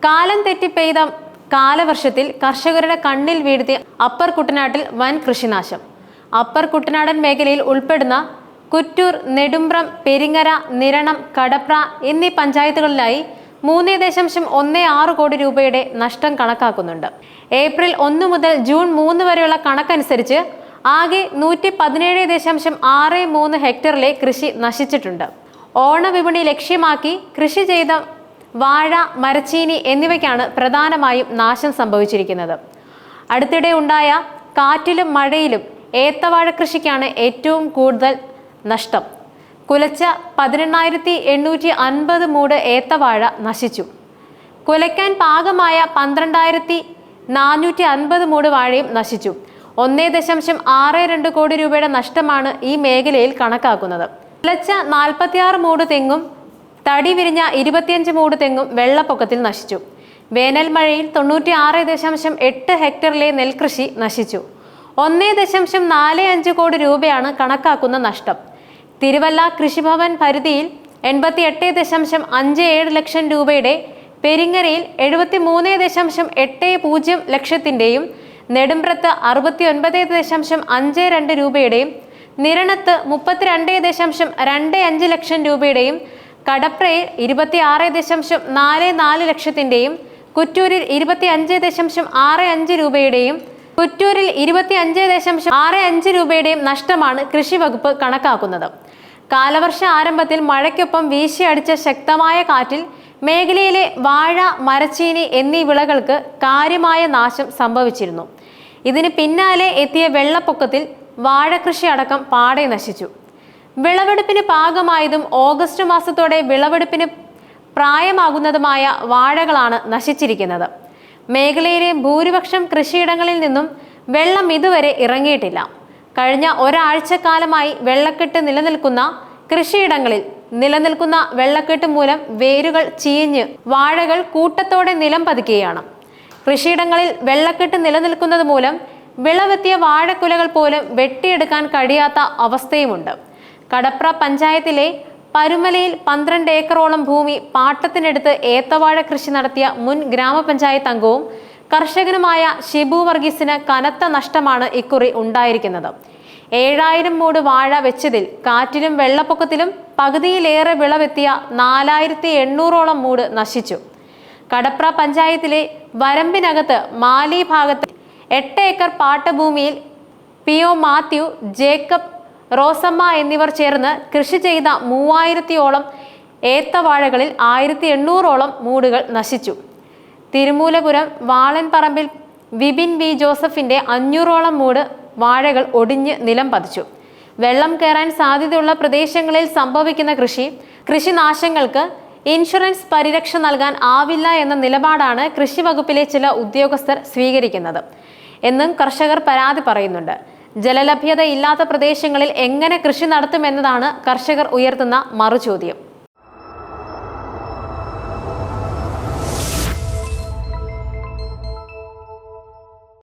കാലം തെറ്റി പെയ്ത കാലവർഷത്തിൽ കർഷകരുടെ കണ്ണിൽ വീഴ്ത്തിയ അപ്പർ കുട്ടനാട്ടിൽ വൻ കൃഷിനാശം. അപ്പർ കുട്ടനാടൻ മേഖലയിൽ ഉൾപ്പെടുന്ന കുറ്റൂർ, നെടുമ്പ്രം, പെരിങ്ങര, നിരണം, കടപ്ര എന്നീ പഞ്ചായത്തുകളിലായി 3.16 കോടി രൂപയുടെ നഷ്ടം കണക്കാക്കുന്നുണ്ട്. ഏപ്രിൽ 1 മുതൽ ജൂൺ 3 വരെയുള്ള കണക്കനുസരിച്ച് ആകെ 117.63 ഹെക്ടറിലെ കൃഷി നശിച്ചിട്ടുണ്ട്. ഓണവിപണി ലക്ഷ്യമാക്കി കൃഷി ചെയ്ത വാഴ, മരച്ചീനി എന്നിവയ്ക്കാണ് പ്രധാനമായും നാശം സംഭവിച്ചിരിക്കുന്നത്. അടുത്തിടെ ഉണ്ടായ കാറ്റിലും മഴയിലും ഏത്തവാഴ കൃഷിക്കാണ് ഏറ്റവും കൂടുതൽ നഷ്ടം. കുലച്ച 18,850 മൂട് ഏത്തവാഴ നശിച്ചു. കുലയ്ക്കാൻ പാകമായ 12,450 മൂട് വാഴയും നശിച്ചു. 1.62 കോടി രൂപയുടെ നഷ്ടമാണ് ഈ മേഖലയിൽ കണക്കാക്കുന്നത്. കുലച്ച 46 മൂട് തെങ്ങും തടി വിരിഞ്ഞ 25 മൂട് തെങ്ങും വെള്ളപ്പൊക്കത്തിൽ നശിച്ചു. വേനൽ മഴയിൽ 96.8 ഹെക്ടറിലെ നെൽകൃഷി നശിച്ചു. 1.45 കോടി രൂപയാണ് കണക്കാക്കുന്ന നഷ്ടം. തിരുവല്ല കൃഷിഭവൻ പരിധിയിൽ 88.57 ലക്ഷം രൂപയുടെ, പെരിങ്ങരയിൽ 73.80 ലക്ഷത്തിൻ്റെയും, നെടുമ്പ്രത്ത് 69.52 രൂപയുടെയും, നിരണത്ത് 32.25 ലക്ഷം രൂപയുടെയും, കടപ്രയിൽ 26.44 ലക്ഷത്തിൻ്റെയും, കുറ്റൂരിൽ 25.65 രൂപയുടെയും, കുറ്റൂരിൽ 25.65 രൂപയുടെയും നഷ്ടമാണ് കൃഷി വകുപ്പ് കണക്കാക്കുന്നത്. കാലവർഷ ആരംഭത്തിൽ മഴയ്ക്കൊപ്പം വീശിയടിച്ച ശക്തമായ കാറ്റിൽ മേഖലയിലെ വാഴ, മരച്ചീനി എന്നീ വിളകൾക്ക് കാര്യമായ നാശം സംഭവിച്ചിരുന്നു. ഇതിന് പിന്നാലെ എത്തിയ വെള്ളപ്പൊക്കത്തിൽ വാഴകൃഷി അടക്കം പാടെ നശിച്ചു. വിളവെടുപ്പിന് പാകമായതും ഓഗസ്റ്റ് മാസത്തോടെ വിളവെടുപ്പിന് പ്രായമാകുന്നതുമായ വാഴകളാണ് നശിച്ചിരിക്കുന്നത്. മേഖലയിലെ ഭൂരിപക്ഷം കൃഷിയിടങ്ങളിൽ നിന്നും വെള്ളം ഇതുവരെ ഇറങ്ങിയിട്ടില്ല. കഴിഞ്ഞ ഒരാഴ്ചക്കാലമായി വെള്ളക്കെട്ട് നിലനിൽക്കുന്ന കൃഷിയിടങ്ങളിൽ നിലനിൽക്കുന്ന വെള്ളക്കെട്ട് മൂലം വേരുകൾ ചീഞ്ഞ് വാഴകൾ കൂട്ടത്തോടെ നിലം പതിക്കുകയാണ്. കൃഷിയിടങ്ങളിൽ വെള്ളക്കെട്ട് നിലനിൽക്കുന്നത് മൂലം വിളവെത്തിയ വാഴക്കുലകൾ പോലും വെട്ടിയെടുക്കാൻ കഴിയാത്ത അവസ്ഥയുമുണ്ട്. കടപ്ര പഞ്ചായത്തിലെ പരുമലയിൽ 12 ഏക്കറോളം ഭൂമി പാട്ടത്തിനെടുത്ത് ഏത്തവാഴ കൃഷി നടത്തിയ മുൻ ഗ്രാമപഞ്ചായത്ത് അംഗവും കർഷകനുമായ ഷിബു വർഗീസിന് കനത്ത നഷ്ടമാണ് ഇക്കുറി ഉണ്ടായിരിക്കുന്നത്. 7000 മൂട് വാഴ വെച്ചതിൽ കാറ്റിലും വെള്ളപ്പൊക്കത്തിലും പകുതിയിലേറെ വിളവെത്തിയ 4800ഓളം മൂട് നശിച്ചു. കടപ്ര പഞ്ചായത്തിലെ വരമ്പിനകത്ത് മാലി ഭാഗത്ത് 8 ഏക്കർ പാട്ടഭൂമിയിൽ പിഒ മാത്യു, ജേക്കബ്, റോസമ്മ എന്നിവർ ചേർന്ന് കൃഷി ചെയ്ത 3000ഓളം ഏത്തവാഴകളിൽ 1800ഓളം മൂടുകൾ നശിച്ചു. തിരുമൂലപുരം വാളൻപറമ്പിൽ വിപിൻ വി ജോസഫിന്റെ 500ഓളം മൂട് വാഴകൾ ഒടിഞ്ഞ് നിലം പതിച്ചു. വെള്ളം കയറാൻ സാധ്യതയുള്ള പ്രദേശങ്ങളിൽ സംഭവിക്കുന്ന കൃഷിനാശങ്ങൾക്ക് ഇൻഷുറൻസ് പരിരക്ഷ നൽകാൻ ആവില്ല എന്ന നിലപാടാണ് കൃഷി വകുപ്പിലെ ചില ഉദ്യോഗസ്ഥർ സ്വീകരിക്കുന്നത് എന്നും കർഷകർ പരാതി പറയുന്നുണ്ട്. ജലലഭ്യത ഇല്ലാത്ത പ്രദേശങ്ങളിൽ എങ്ങനെ കൃഷി നടത്തുമെന്നതാണ് കർഷകർ ഉയർത്തുന്ന മറുചോദ്യം.